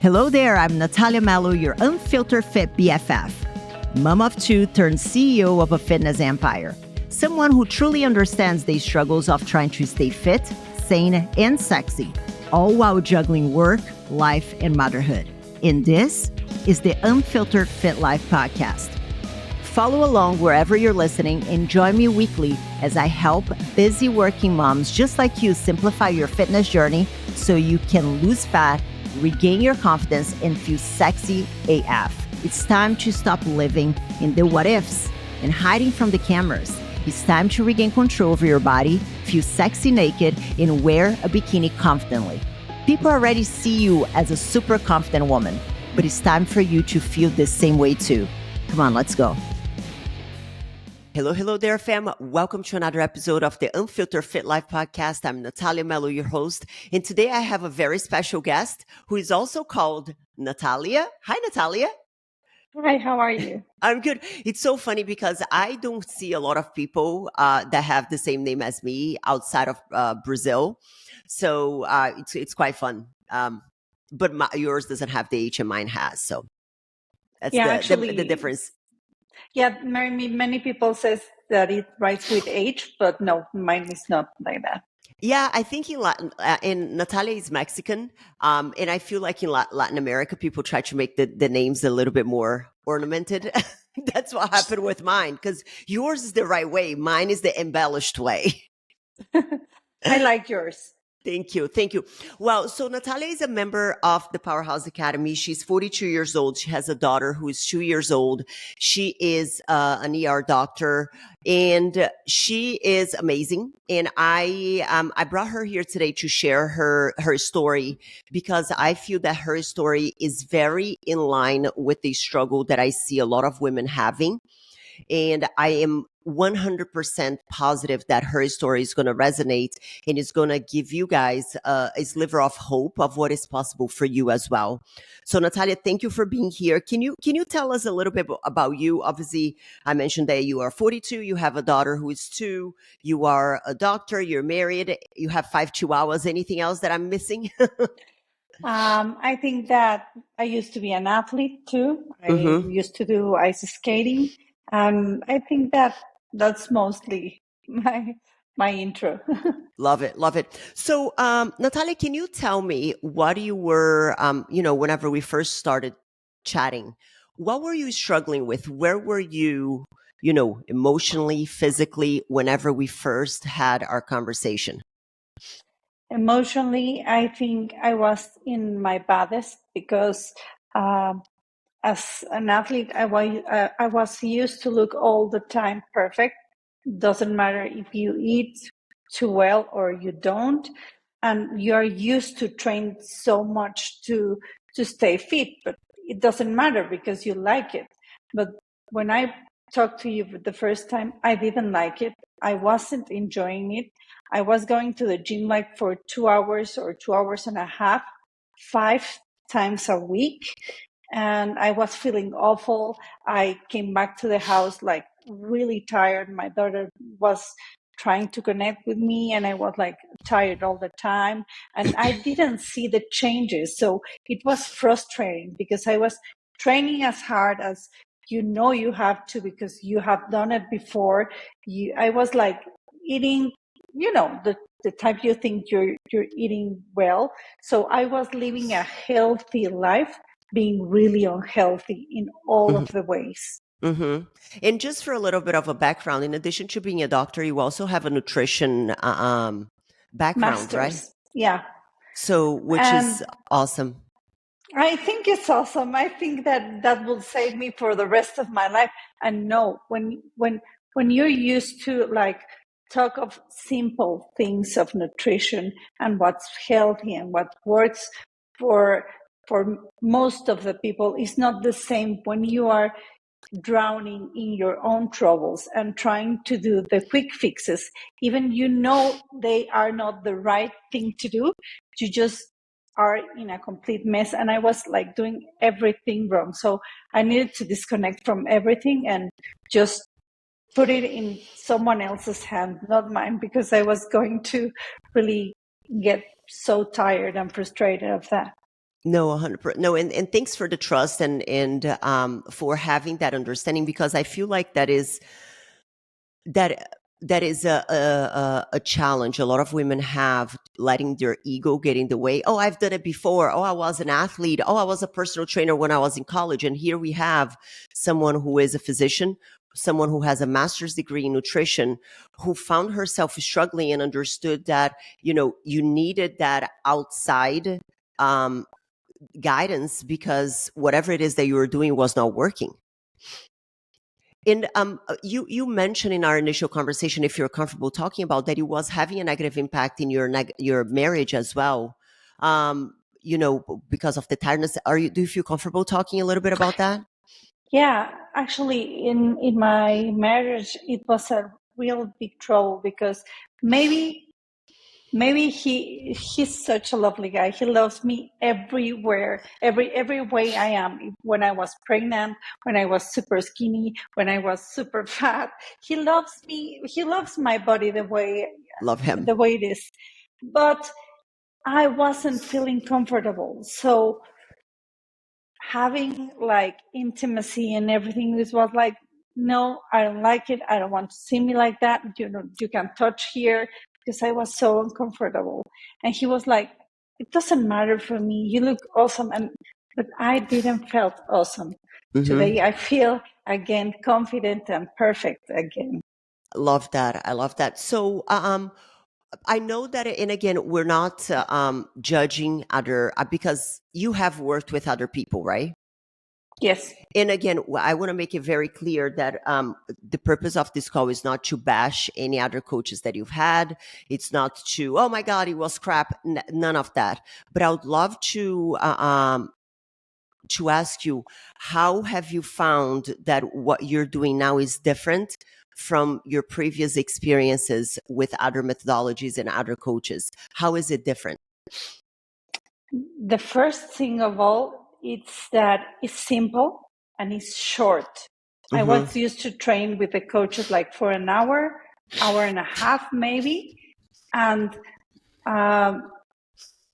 Hello there, I'm Nathalia Melo, your Unfiltered Fit BFF. Mom of two turned CEO of a fitness empire. Someone who truly understands the struggles of trying to stay fit, sane, and sexy, all while juggling work, life, and motherhood. And this is the Unfiltered Fit Life podcast. Follow along wherever you're listening and join me weekly as I help busy working moms just like you simplify your fitness journey so you can lose fat, regain your confidence, and feel sexy AF. It's time to stop living in the what ifs and hiding from the cameras. It's time to regain control over your body, feel sexy naked, and wear a bikini confidently. People already see you as a super confident woman, but it's time for you to feel the same way too. Come on, let's go. Hello there, fam. Welcome to another episode of the Unfiltered Fit Life podcast. I'm Nathalia Melo, your host. And today I have a very special guest who is also called Natalia. Hi, Natalia. Hi, how are you? I'm good. It's so funny because I don't see a lot of people that have the same name as me outside of Brazil. So it's quite fun. But yours doesn't have the H and mine has. So that's the difference. Yeah, many people says that it writes with H, but no, mine is not like that. Yeah, I think in Natalia is Mexican, and I feel like in Latin America, people try to make the names a little bit more ornamented. That's what happened with mine, because yours is the right way. Mine is the embellished way. I like yours. Thank you. Well, so Natalia is a member of the Powerhouse Academy. She's 42 years old. She has a daughter who is 2 years old. She is an ER doctor, and she is amazing. And I brought her here today to share her story because I feel that her story is very in line with the struggle that I see a lot of women having. And I am 100% positive that her story is going to resonate and is going to give you guys a sliver of hope of what is possible for you as well. So Natalia, thank you for being here. Can you tell us a little bit about you? Obviously, I mentioned that you are 42, you have a daughter who is 2, you are a doctor, you're married, you have 5 chihuahuas. Anything else that I'm missing? I think that I used to be an athlete too. I used to do ice skating. I think that's mostly my intro. Love it. So, Natalia, can you tell me what you were, whenever we first started chatting, what were you struggling with? Where were you, emotionally, physically, whenever we first had our conversation? Emotionally, I think I was in my baddest because as an athlete, I was used to look all the time perfect. Doesn't matter if you eat too well or you don't, and you're used to train so much to stay fit, but it doesn't matter because you like it. But when I talked to you for the first time, I didn't like it. I wasn't enjoying it. I was going to the gym like for 2 hours or 2 hours and a half, 5 times a week, and I was feeling awful. I came back to the house like really tired. My daughter was trying to connect with me and I was like tired all the time, and I didn't see the changes. So it was frustrating because I was training as hard as you have to because you have done it before. I was like eating, the type you think you're eating well. So I was living a healthy life, being really unhealthy in all of the ways. Mm-hmm. And just for a little bit of a background, in addition to being a doctor, you also have a nutrition background, Masters. right? Yeah. So, which is awesome. I think it's awesome. I think that will save me for the rest of my life. And no, when you're used to like talk of simple things of nutrition and what's healthy and what works for most of the people, is not the same when you are drowning in your own troubles and trying to do the quick fixes, even they are not the right thing to do. You just are in a complete mess, and I was like doing everything wrong. So I needed to disconnect from everything and just put it in someone else's hand, not mine, because I was going to really get so tired and frustrated of that. No, 100%. No, and thanks for the trust and for having that understanding, because I feel like that that is a challenge a lot of women have, letting their ego get in the way. Oh, I've done it before. Oh, I was an athlete. Oh, I was a personal trainer when I was in college. And here we have someone who is a physician, someone who has a master's degree in nutrition, who found herself struggling and understood that, you needed that outside um, guidance, because whatever it is that you were doing was not working. And you mentioned in our initial conversation, if you're comfortable talking about that, it was having a negative impact in your marriage as well. Because of the tiredness. Do you feel comfortable talking a little bit about that? Yeah, actually, in my marriage, it was a real big trouble because maybe maybe he's such a lovely guy. He loves me everywhere, every way I am. When I was pregnant, when I was super skinny, when I was super fat, he loves me. He loves my body Love him. the way it is. But I wasn't feeling comfortable. So having like intimacy and everything, this was like, no, I don't like it. I don't want to see me like that. You can touch here, because I was so uncomfortable. And he was like, it doesn't matter for me. You look awesome. But I didn't felt awesome. Mm-hmm. Today I feel again confident and perfect again. Love that. I love that. So, I know that, and again, we're not judging other, because you have worked with other people, right? Yes. And again, I want to make it very clear that the purpose of this call is not to bash any other coaches that you've had. It's not to, oh my God, it was crap. None of that. But I would love to ask you, how have you found that what you're doing now is different from your previous experiences with other methodologies and other coaches? How is it different? The first thing of all, it's that it's simple and it's short. I Mm-hmm. was used to train with the coaches like for an hour and a half maybe, and um,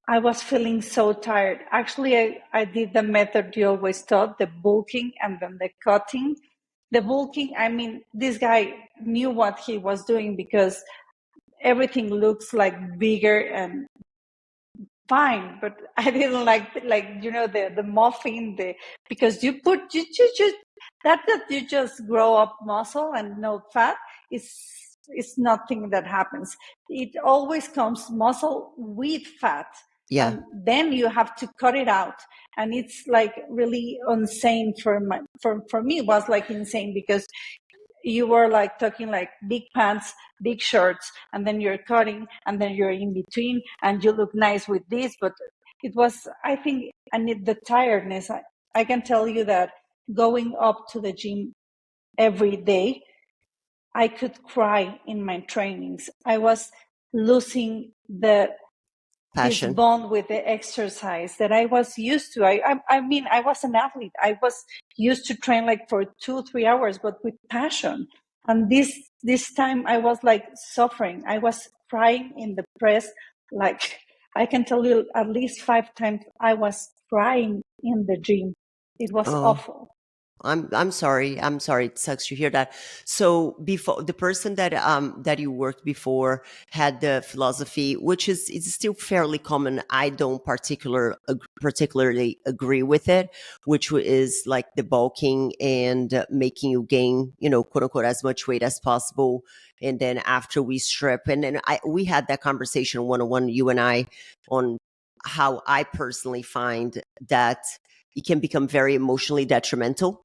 I was feeling so tired. Actually, I did the method you always taught, the bulking and then the cutting. The bulking, I mean, this guy knew what he was doing because everything looks like bigger and fine, but I didn't like the muffin, the because you just that you just grow up muscle and no fat is nothing that happens. It always comes muscle with fat, Yeah. and then you have to cut it out. And it's like really insane for me. It was like insane because you were like talking like big pants, big shirts, and then you're cutting, and then you're in between, and you look nice with this. But it was, I think, and the tiredness. I can tell you that going up to the gym every day, I could cry in my trainings. I was losing this Passion. bond with the exercise that I was used to. I mean, I was an athlete. I was used to train like for 2-3 hours, but with passion. And this time I was like suffering. I was crying in the press. Like I can tell you at least 5 times I was crying in the gym. It was Oh, awful. I'm sorry. I'm sorry. It sucks to hear that. So before, the person that you worked before had the philosophy, which is still fairly common. I don't particularly agree with it, which is like the bulking and making you gain, quote unquote, as much weight as possible. And then after we strip, and then we had that conversation one on one, you and I, on how I personally find that it can become very emotionally detrimental.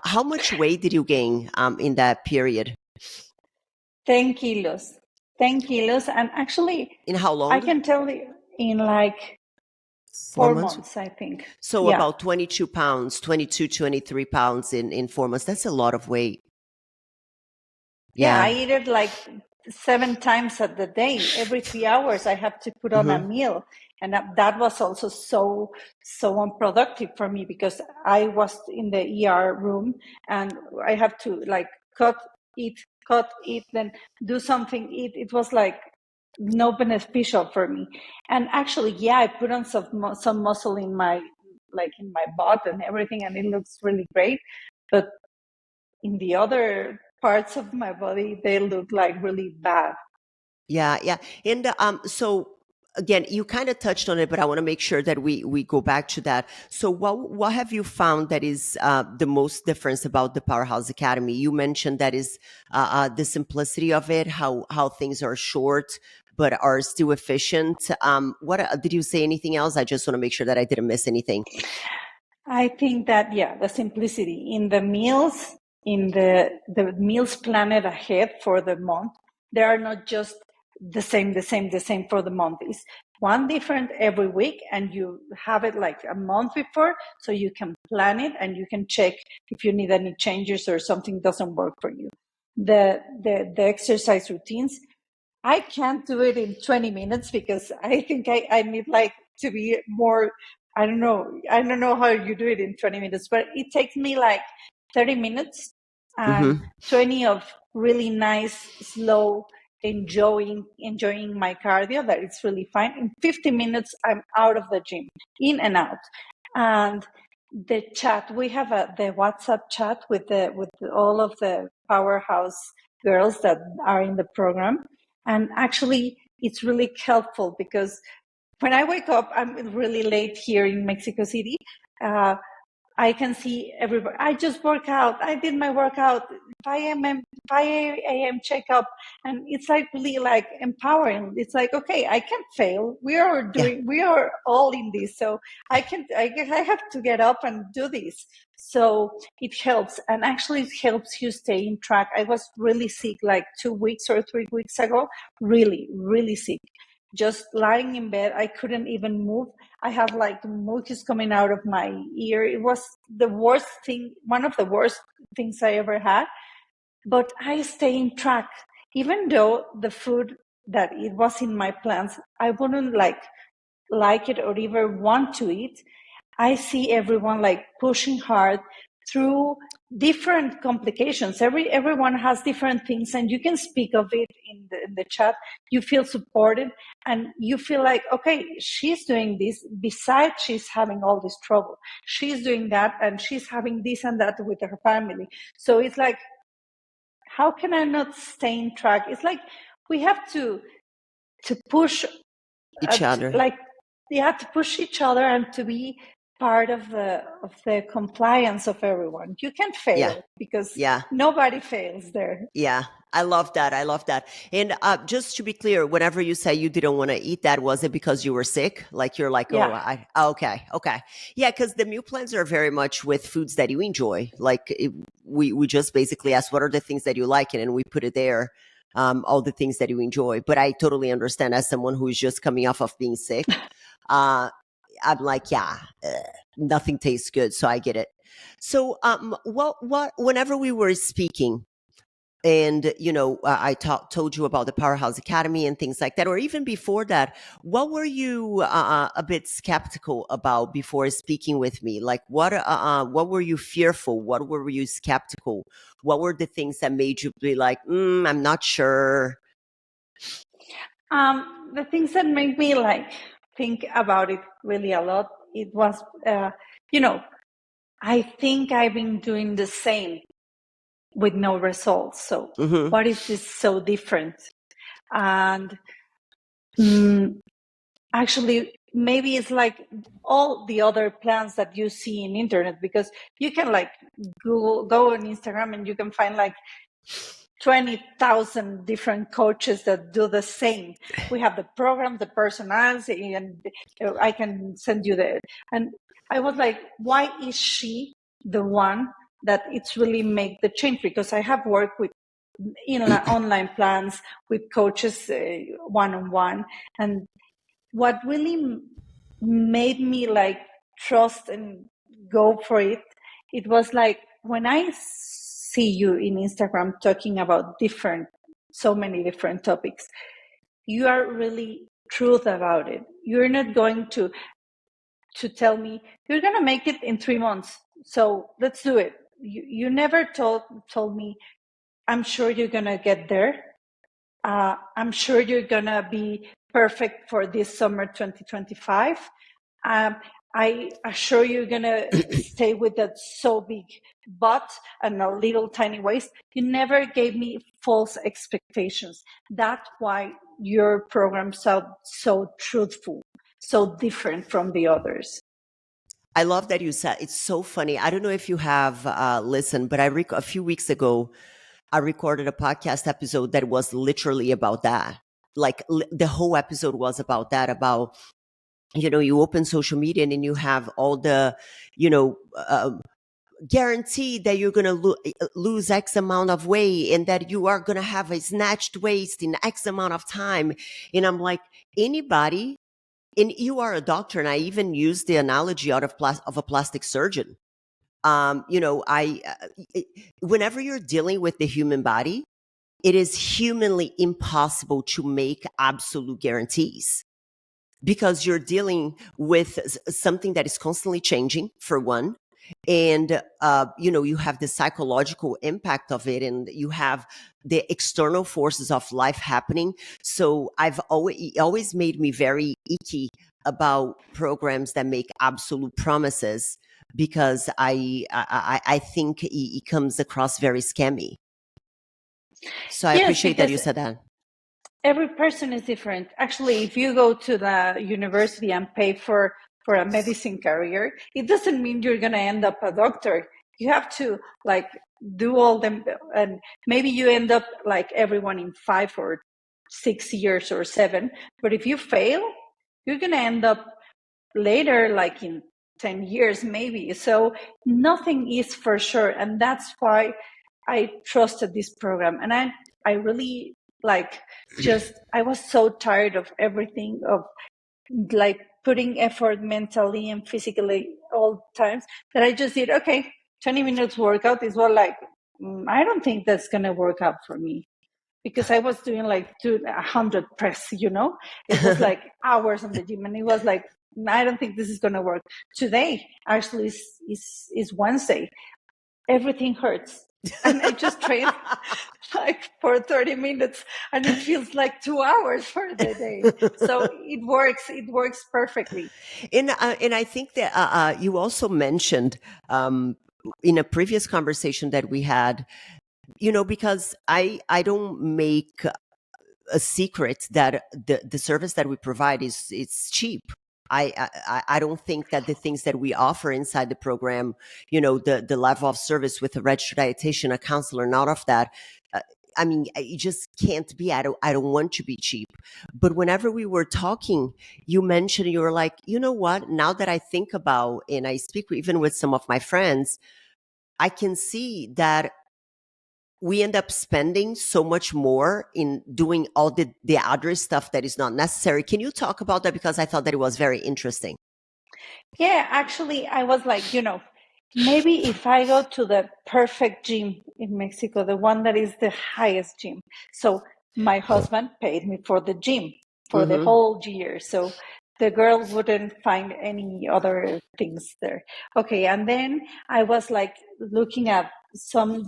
How much weight did you gain in that period? 10 kilos. 10 kilos. And actually, In how I long? can tell you in like 4 months. 4 months, I think. So Yeah. about 22 pounds, 22, 23 pounds in 4 months. That's a lot of weight. Yeah, Yeah. I eat it like 7 times at the day. Every 3 hours, I have to put on a Mm-hmm. meal, and that was also so unproductive for me because I was in the ER room and I have to like cut, eat, then do something, eat. It was like no beneficial for me. And actually, yeah, I put on some muscle in my butt and everything, and it looks really great. But in the other parts of my body, they look like really bad. Yeah, yeah. And so again, you kind of touched on it, but I want to make sure that we go back to that. So what have you found that is the most difference about the Powerhouse Academy? You mentioned that is the simplicity of it, how things are short but are still efficient. What did you say anything else? I just want to make sure that I didn't miss anything. I think that, yeah, the simplicity in the meals, in the meals planned ahead for the month, they are not just the same for the month. It's one different every week, and you have it like a month before, so you can plan it and you can check if you need any changes or something doesn't work for you. The exercise routines, I can't do it in 20 minutes because I think I need like to be more, I don't know. I don't know how you do it in 20 minutes, but it takes me like 30 minutes and Mm-hmm. 20 of really nice, slow, enjoying my cardio. That it's really fine. In 50 minutes, I'm out of the gym, in and out. And the chat, we have the WhatsApp chat with all of the powerhouse girls that are in the program. And actually, it's really helpful because when I wake up, I'm really late here in Mexico City. I can see everybody. I just work out. I did my workout, 5 a.m. checkup, and it's like really like empowering. It's like, okay, I can't fail. Yeah. We are all in this. So I have to get up and do this. So it helps, and actually it helps you stay in track. I was really sick like 2 weeks or 3 weeks ago, really, really sick. Just lying in bed, I couldn't even move. I had like mucus coming out of my ear. It was the worst thing, one of the worst things I ever had. But I stay in track, even though the food that it was in my plans, I wouldn't like it or even want to eat. I see everyone like pushing hard through different complications. Everyone has different things, and you can speak of it in the chat. You feel supported, and you feel like, okay, she's doing this. Besides, she's having all this trouble. She's doing that, and she's having this and that with her family. So it's like, how can I not stay in track? It's like we have to push Each other. to push each other and to be part of the compliance of everyone. You can't Yeah. fail because Yeah. nobody fails there. Yeah, I love that. I love that. And just to be clear, whenever you say you didn't want to eat that, was it because you were sick? Like you're like, Yeah. okay, okay, yeah. Because the meal plans are very much with foods that you enjoy. Like we just basically ask what are the things that you like, and then we put it there. All the things that you enjoy. But I totally understand as someone who is just coming off of being sick. I'm like, yeah, nothing tastes good, so I get it. So, whenever we were speaking and I told you about the Powerhouse Academy and things like that, or even before that, what were you a bit skeptical about before speaking with me? Like what were you fearful? What were you skeptical? What were the things that made you be like, I'm not sure? The things that make me like think about it really a lot, it was I think I've been doing the same with no results. So Mm-hmm. what is this so different? And actually, maybe it's like all the other plans that you see in internet, because you can like go on Instagram and you can find like 20,000 different coaches that do the same. We have the program, the personality, and I can send you the. And I was like, why is she the one that it's really make the change? Because I have worked with online plans with coaches one-on-one, and what really made me like trust and go for it, it was like when I see you in Instagram talking about so many different topics, you are really truth about it. You're not going to tell me you're going to make it in 3 months, so let's do it. You never told me, I'm sure you're going to get there. I'm sure you're going to be perfect for this summer 2025. I assure you're going to stay with that so big butt and a little tiny waist. You never gave me false expectations. That's why your program sounds so truthful, so different from the others. I love that you said it's so funny. I don't know if you have listened, but a few weeks ago, I recorded a podcast episode that was literally about that. Like the whole episode was about that, about, you open social media and then you have all the, you know, guarantee that you're going to lose X amount of weight and that you are going to have a snatched waist in X amount of time. And I'm like, anybody, and you are a doctor, and I even use the analogy out of a plastic surgeon. Whenever you're dealing with the human body, it is humanly impossible to make absolute guarantees because you're dealing with something that is constantly changing, for one. And, you have the psychological impact of it, and you have the external forces of life happening. So it always made me very icky about programs that make absolute promises, because I think it comes across very scammy. So I Yes, appreciate that you because said that. every person is different. Actually, if you go to the university and pay for a medicine career, it doesn't mean you're going to end up a doctor. You have to like do all them, and maybe you end up like everyone in 5 or 6 years or 7. But if you fail, you're going to end up later, like in 10 years, maybe. So nothing is for sure. And that's why I trusted this program. And I really I was so tired of everything, of like putting effort mentally and physically all times, that I just did, okay, 20 minutes workout is what, like, I don't think that's going to work out for me, because I was doing like 100 press, it was like hours on the gym, and it was like, I don't think this is going to work. Today actually is Wednesday. Everything hurts. And I just trained like for 30 minutes, and it feels like 2 hours for the day. So it works perfectly. And I think that you also mentioned in a previous conversation that we had, because I don't make a secret that the service that we provide is it's cheap. I don't think that the things that we offer inside the program, the level of service with a registered dietitian, a counselor, and all of that. I mean, it just can't be. I don't want to be cheap. But whenever we were talking, you mentioned, you were like, you know what? Now that I think about, and I speak even with some of my friends, I can see that we end up spending so much more in doing all the other stuff that is not necessary. Can you talk about that? Because I thought that it was very interesting. Yeah, actually, I was like, maybe if I go to the perfect gym in Mexico, the one that is the highest gym. So my husband paid me for the gym for the whole year. So the girl wouldn't find any other things there. Okay. And then I was like looking at some,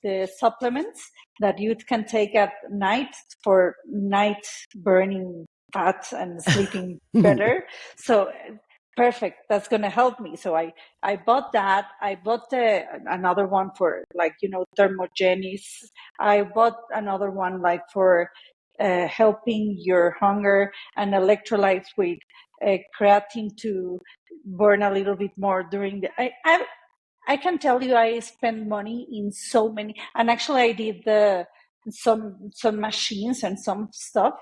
the supplements that you can take at night for night burning fat and sleeping better. So perfect, that's going to help me. So I bought that. I bought another one for, like, thermogenis. I bought another one like for helping your hunger, and electrolytes with creatine to burn a little bit more during the I can tell you, I spend money in so many. And actually I did some machines and some stuff.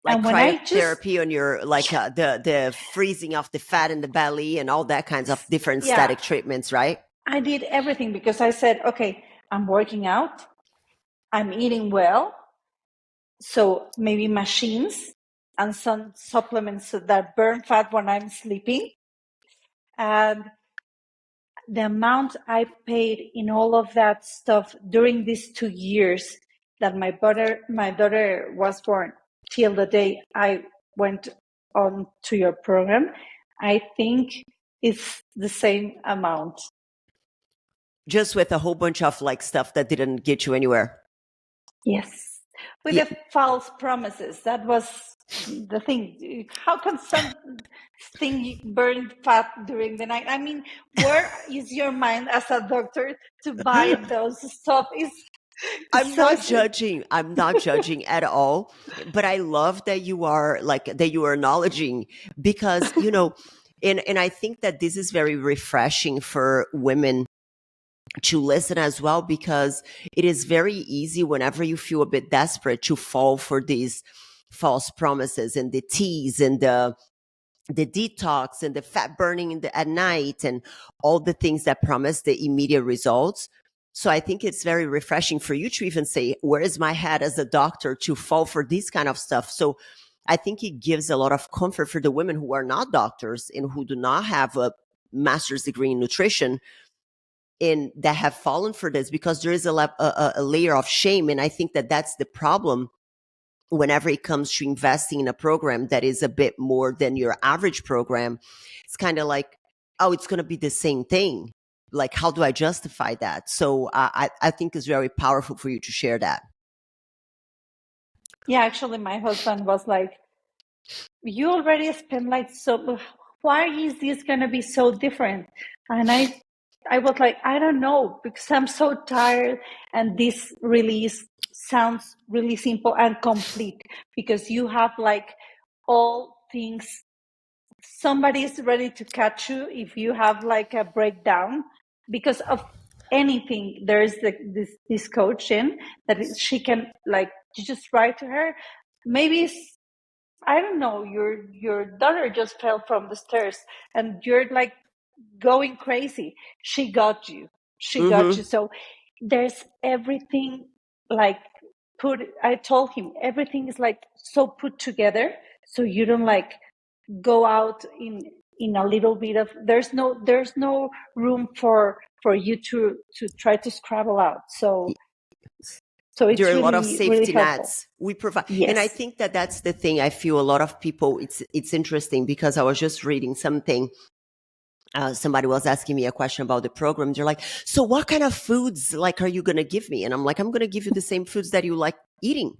Like And when I just, cryotherapy on your, like the freezing of the fat in the belly and all that kinds of different yeah, static treatments, right? I did everything, because I said, okay, I'm working out, I'm eating well. So maybe machines and some supplements that burn fat when I'm sleeping. And the amount I paid in all of that stuff during these 2 years that my daughter was born, till the day I went on to your program, I think it's the same amount. Just with a whole bunch of like stuff that didn't get you anywhere. Yes. with Yeah. the false promises. That was the thing. How can something burn fat during the night? I mean, where is your mind as a doctor to buy those stuff? It's I'm so not judging. I'm not judging at all. But I love that you are acknowledging, because, and I think that this is very refreshing for women to listen as well, because it is very easy whenever you feel a bit desperate to fall for these false promises and the teas and the detox and the fat burning at night and all the things that promise the immediate results. So I think it's very refreshing for you to even say, where is my head as a doctor to fall for this kind of stuff? So I think it gives a lot of comfort for the women who are not doctors and who do not have a master's degree in nutrition and that have fallen for this, because there is a layer of shame. And I think that that's the problem whenever it comes to investing in a program that is a bit more than your average program. It's kind of like, oh, it's going to be the same thing. Like, how do I justify that? So I think it's very powerful for you to share that. Yeah, actually, my husband was like, you already spent like so, why is this going to be so different? And I was like, I don't know, because I'm so tired. And this release sounds really simple and complete, because you have like all things. Somebody is ready to catch you if you have like a breakdown because of anything. There's this coach in that she can, like, you just write to her. Maybe I don't know, your daughter just fell from the stairs and you're like going crazy. She got you. She got you. So there's everything like I told him everything is like so put together, so you don't like go out in a little bit of, there's no room for you to try to scrabble out. So There it's are a lot of really, really safety helpful. nets we provide. And I Yes. think that that's the thing. I feel a lot of people, it's interesting, because I was just reading something. Somebody was asking me a question about the program. They're like, so what kind of foods like are you going to give me? And I'm like, I'm going to give you the same foods that you like eating.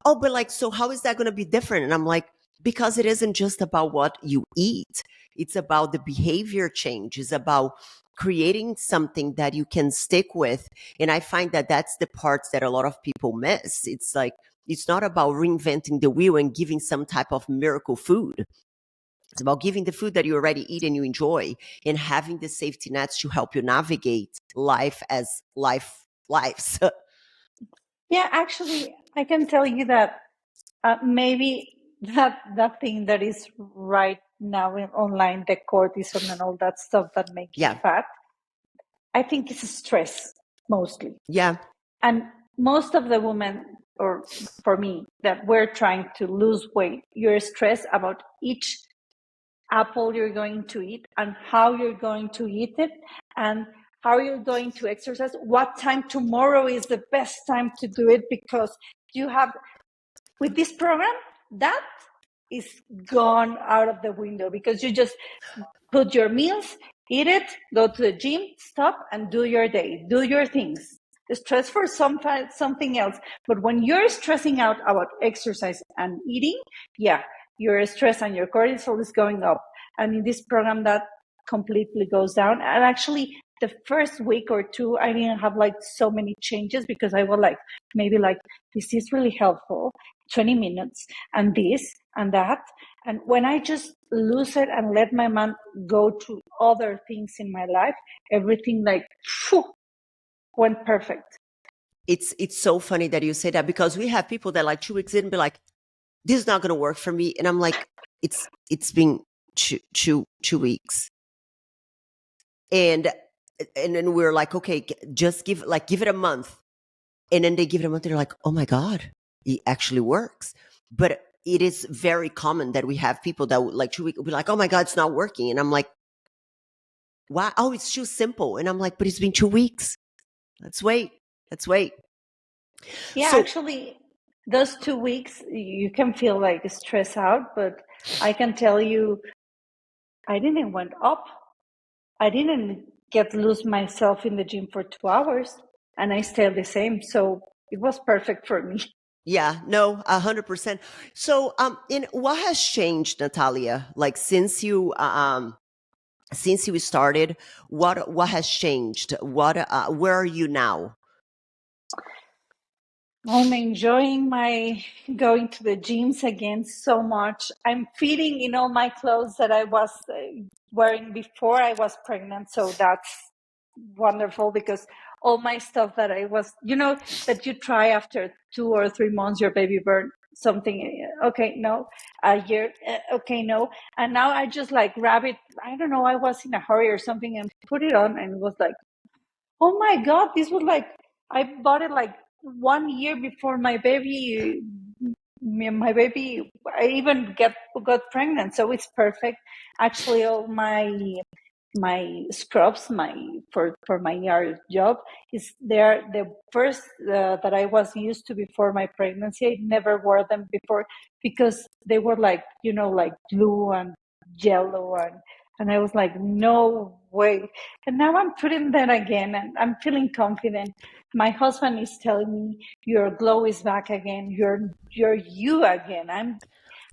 Oh, but like, so how is that going to be different? And I'm like, because it isn't just about what you eat. It's about the behavior change. It's about creating something that you can stick with. And I find that that's the parts that a lot of people miss. It's like, it's not about reinventing the wheel and giving some type of miracle food. It's about giving the food that you already eat and you enjoy, and having the safety nets to help you navigate life as lives. Yeah, actually, I can tell you that maybe that thing that is right now online, the cortisol and all that stuff that make you Yeah. fat, I think it's stress mostly. Yeah. And most of the women, or for me, that we're trying to lose weight, you're stressed about each apple you're going to eat and how you're going to eat it and how you're going to exercise, what time tomorrow is the best time to do it, because you have, with this program, that is gone out of the window, because you just put your meals, eat it, go to the gym, stop, and do your day, do your things. Stress for something else. But when you're stressing out about exercise and eating, yeah, your stress and your cortisol is going up. And in this program, that completely goes down. And actually, the first week or two, I didn't have like so many changes, because I was like, maybe like, this is really helpful, 20 minutes, and this and that. And when I just lose it and let my mind go to other things in my life, everything like went perfect. It's so funny that you say that, because we have people that like 2 weeks in and be like, this is not going to work for me. And I'm like, it's been two weeks. And then we're like, okay, just give it a month. And then they give it a month and they're like, oh my God, it actually works. But it is very common that we have people that like 2 weeks will be like, oh my God, it's not working. And I'm like, wow, oh, it's too simple. And I'm like, but it's been 2 weeks. Let's wait. Yeah, So actually, those 2 weeks, you can feel like stressed out, but I can tell you, I didn't went up. I didn't lose myself in the gym for 2 hours, and I stayed the same. So it was perfect for me. Yeah, no, 100%. So, in what has changed, Natalia? Like since you started, what has changed? Where are you now? I'm enjoying my going to the gyms again so much. I'm fitting in all my clothes that I was wearing before I was pregnant. So that's wonderful because all my stuff that I was, that you try after 2 or 3 months, your baby burn something. Okay, no, a year. Okay, no. And now I just like grab it. I don't know. I was in a hurry or something and put it on and it was like, oh my God, this was like, I bought it like 1 year before my baby, I even got pregnant. So it's perfect. Actually, all my scrubs, for my yard job is there. The first that I was used to before my pregnancy, I never wore them before because they were like, like blue and yellow and I was like, no way. And now I'm putting that again and I'm feeling confident. My husband is telling me your glow is back again. You're you again.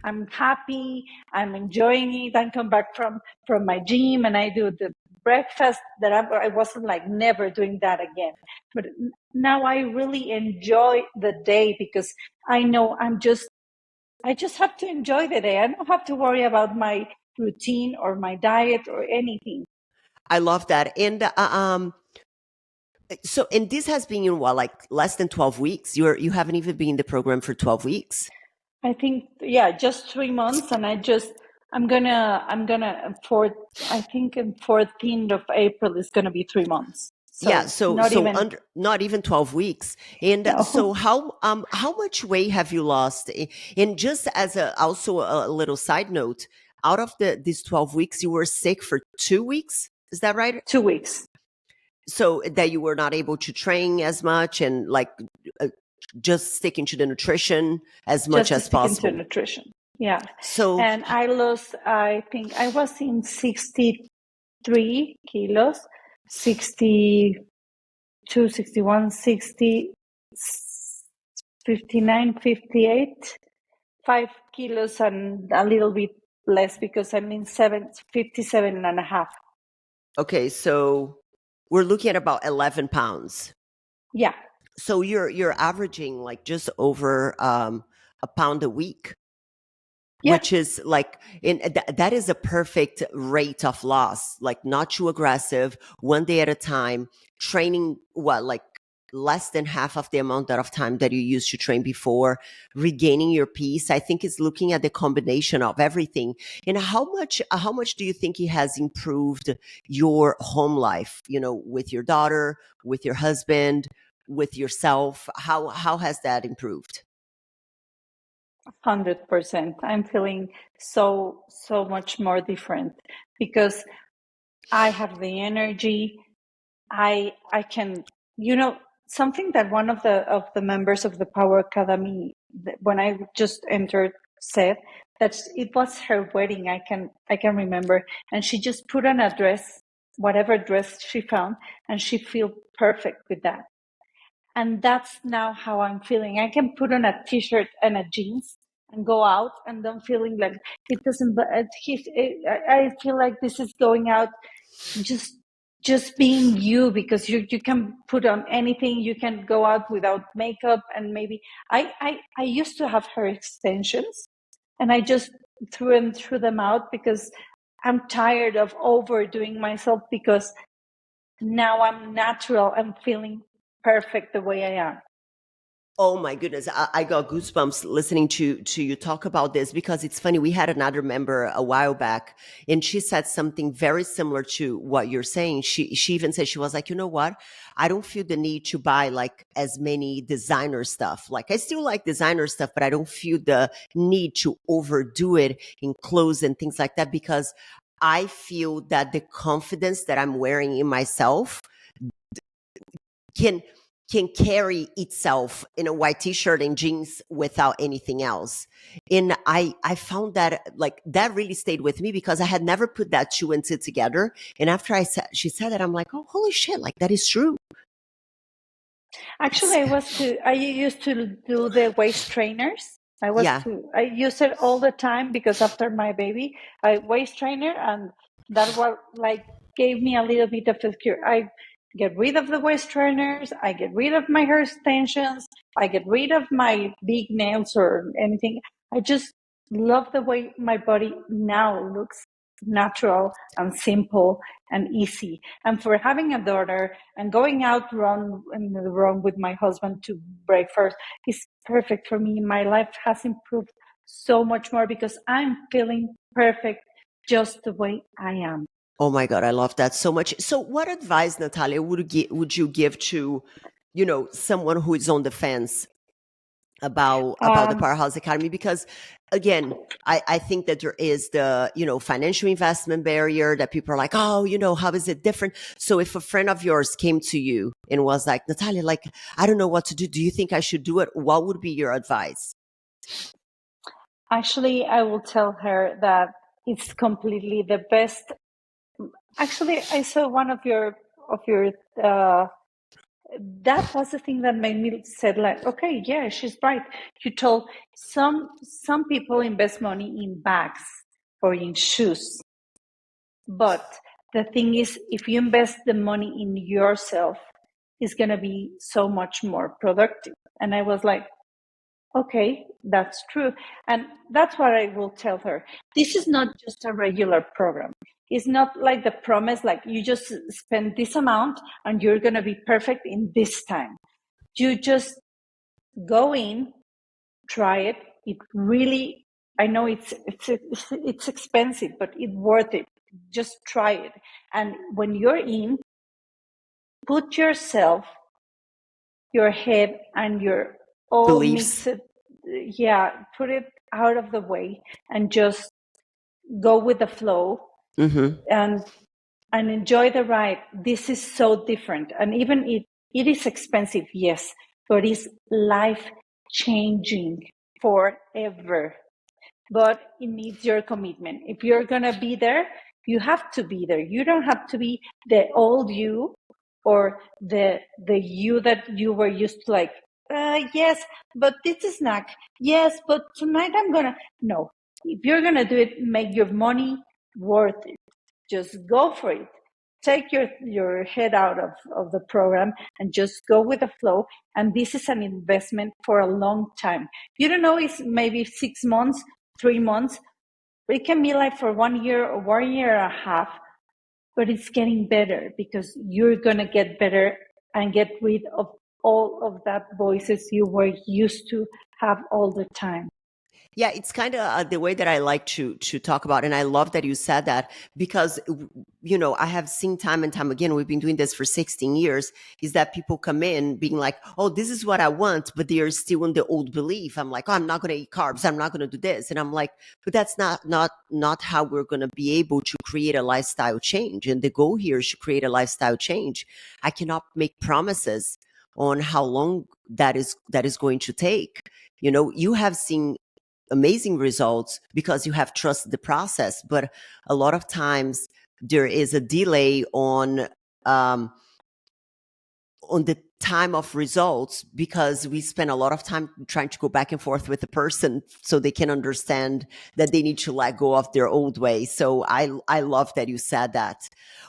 I'm happy. I'm enjoying it. I come back from my gym and I do the breakfast that I wasn't like never doing that again. But now I really enjoy the day because I know I just have to enjoy the day. I don't have to worry about my routine or my diet or anything. I love that. And so, and this has been in what, like less than 12 weeks? You haven't even been in the program for 12 weeks. I think, yeah, just 3 months, and I'm gonna fourth. I think in 14th of April is gonna be 3 months. Yeah, So so not so even under not even 12 weeks. And so no, how much weight have you lost? And just as a also a little side note, out of these 12 weeks you were sick for 2 weeks. Is that right? 2 weeks. So that you were not able to train as much and like uh, just sticking to the nutrition as much Just to as stick into possible. nutrition. Yeah, So and I lost. I think I was in 63 kilos, 62, 61, 60, 59, 58. 5 kilos and a little bit less because I'm in 57 and a half. okay, so we're looking at about 11 pounds. Yeah. So you're averaging like just over a pound a week, Yeah. which is like that is a perfect rate of loss, like not too aggressive, one day at a time, training what, like less than half of the amount of time that you used to train before, regaining your peace. I think it's looking at the combination of everything. And how much do you think it has improved your home life, with your daughter, with your husband, with yourself? How has that improved? 100%. I'm feeling so much more different because I have the energy. I can, something that one of the members of the Power Academy, when I just entered, said that it was her wedding. I can remember, and she just put on a dress, whatever dress she found, and she feel perfect with that. And that's now how I'm feeling. I can put on a t-shirt and a jeans and go out, and I'm feeling like it doesn't. I feel like this is going out just just being you because you can put on anything. You can go out without makeup, and maybe I used to have hair extensions, and I just threw them out because I'm tired of overdoing myself because now I'm natural. I'm feeling perfect the way I am. Oh my goodness, I got goosebumps listening to you talk about this, because it's funny. We had another member a while back, and she said something very similar to what you're saying. She even said, she was like, you know what? I don't feel the need to buy like as many designer stuff. Like I still like designer stuff, but I don't feel the need to overdo it in clothes and things like that, because I feel that the confidence that I'm wearing in myself can can carry itself in a white t-shirt and jeans without anything else. And I found that like that really stayed with me, because I had never put that two and two together. And after she said that, I'm like, oh, holy shit, like that is true. Actually, I used to do the waist trainers. Yeah. I use it all the time because after my baby, I waist trainer, and that what like gave me a little bit of a cure. I get rid of the waist trainers. I get rid of my hair extensions. I get rid of my big nails or anything. I just love the way my body now looks natural and simple and easy. And for having a daughter and going out run in the run with my husband to breakfast is perfect for me. My life has improved so much more because I'm feeling perfect just the way I am. Oh my God, I love that so much. So what advice, Natalia, would you give to, someone who is on the fence about the Um, Powerhouse Academy? Because again, I think that there is the, financial investment barrier that people are like, oh, how is it different? So if a friend of yours came to you and was like, Natalia, like, I don't know what to do. Do you think I should do it? What would be your advice? Actually, I will tell her that it's completely the best. Actually, I saw one of your uh, that was the thing that made me said like, okay, yeah, she's right. You told some people invest money in bags or in shoes, but the thing is, if you invest the money in yourself, it's gonna be so much more productive. And I was like, okay, that's true. And that's what I will tell her. This is not just a regular program. It's not like the promise, like you just spend this amount and you're going to be perfect in this time. You just go in, try it. It really, I know it's expensive, but it's worth it. Just try it. And when you're in, put yourself, your head and your all Beliefs? mix it, yeah, put it out of the way and just go with the flow Mm-hmm. and enjoy the ride. This is so different, and even it is expensive, yes, but it's life changing forever. But it needs your commitment. If you're gonna be there, you have to be there. You don't have to be the old you or the you that you were used to, like, yes, but this is snack. Yes, but tonight I'm gonna. No, if you're gonna do it, make your money worth it. Just go for it. Take your head out of the program and just go with the flow. And this is an investment for a long time. You don't know, it's maybe 6 months, 3 months. It can be like for 1 year or 1 year and a half, but it's getting better because you're going to get better and get rid of all of that voices you were used to have all the time. Yeah, it's kind of the way that I like to talk about, and I love that you said that because I have seen time and time again. We've been doing this for 16 years. Is that people come in being like, "Oh, this is what I want," but they are still in the old belief. I'm like, "Oh, I'm not going to eat carbs. I'm not going to do this," and I'm like, "But that's not how we're going to be able to create a lifestyle change." And the goal here is to create a lifestyle change. I cannot make promises on how long that is going to take. You have seen amazing results because you have trusted the process. But a lot of times there is a delay um, on the time of results because we spend a lot of time trying to go back and forth with the person so they can understand that they need to let go of their old way. So I love that you said that.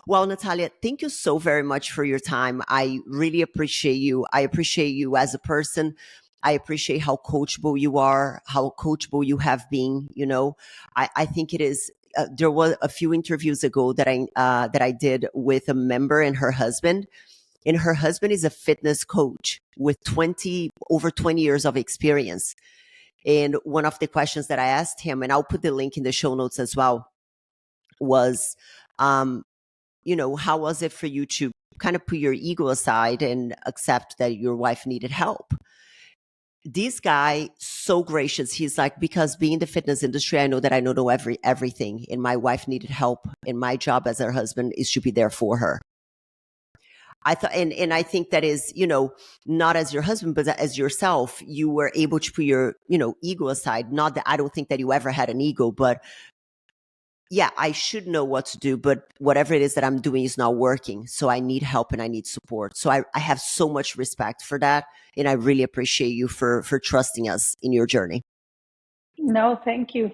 Well, Natalia, thank you so very much for your time. I really appreciate you. I appreciate you as a person. I appreciate how coachable you are, how coachable you have been. I think it is. There were a few interviews ago that I did with a member and her husband, and her husband is a fitness coach with over 20 years of experience. And one of the questions that I asked him, and I'll put the link in the show notes as well, was, how was it for you to kind of put your ego aside and accept that your wife needed help? This guy, so gracious. He's like, because being in the fitness industry, I know that I don't know everything, and my wife needed help, and my job as her husband is to be there for her. I thought, and I think that is, not as your husband, but as yourself, you were able to put your, ego aside. Not that I don't think that you ever had an ego, but yeah, I should know what to do, but whatever it is that I'm doing is not working. So I need help and I need support. So I have so much respect for that. And I really appreciate you for trusting us in your journey. No, thank you.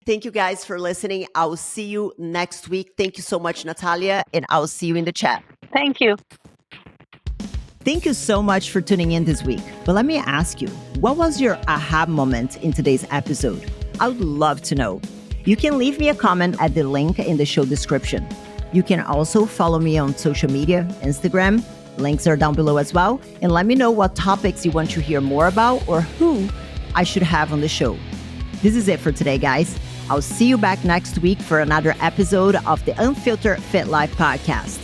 Thank you guys for listening. I'll see you next week. Thank you so much, Natalia, and I'll see you in the chat. Thank you. Thank you so much for tuning in this week. But let me ask you, what was your aha moment in today's episode? I would love to know. You can leave me a comment at the link in the show description. You can also follow me on social media, Instagram. Links are down below as well. And let me know what topics you want to hear more about or who I should have on the show. This is it for today, guys. I'll see you back next week for another episode of the Unfiltered Fit Life podcast.